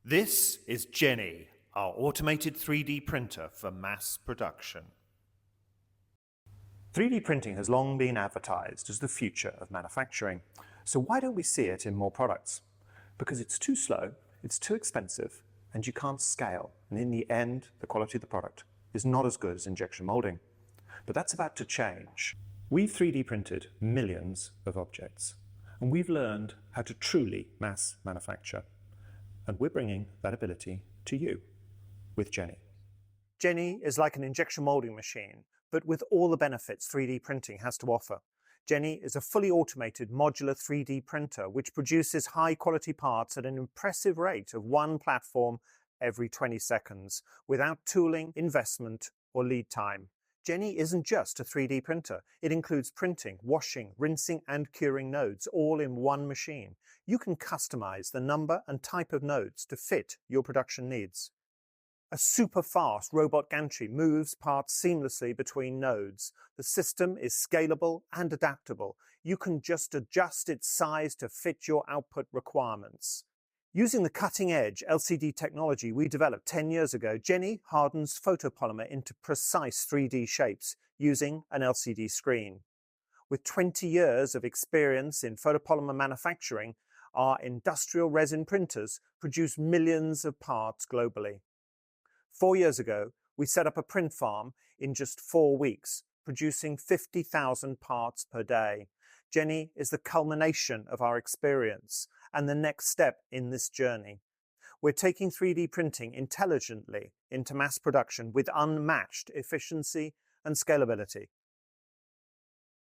This is JENI, our automated 3D printer for mass production. 3D printing has long been advertised as the future of manufacturing. So why don't we see it in more products? Because it's too slow, it's too expensive, and you can't scale. And in the end, the quality of the product is not as good as injection molding. But that's about to change. We've 3D printed millions of objects, and we've learned how to truly mass manufacture. And we're bringing that ability to you with JENI. JENI is like an injection molding machine, but with all the benefits 3D printing has to offer. JENI is a fully automated modular 3D printer which produces high-quality parts at an impressive rate of one platform every 20 seconds, without tooling, investment, or lead time. JENI isn't just a 3D printer. It includes printing, washing, rinsing, and curing nodes, all in one machine. You can customize the number and type of nodes to fit your production needs. A super-fast robot gantry moves parts seamlessly between nodes. The system is scalable and adaptable. You can just adjust its size to fit your output requirements. Using the cutting-edge LCD technology we developed 10 years ago, JENI hardens photopolymer into precise 3D shapes using an LCD screen. With 20 years of experience in photopolymer manufacturing, our industrial resin printers produce millions of parts globally. 4 years ago, we set up a print farm in just 4 weeks, producing 50,000 parts per day. JENI is the culmination of our experience and the next step in this journey. We're taking 3D printing intelligently into mass production with unmatched efficiency and scalability.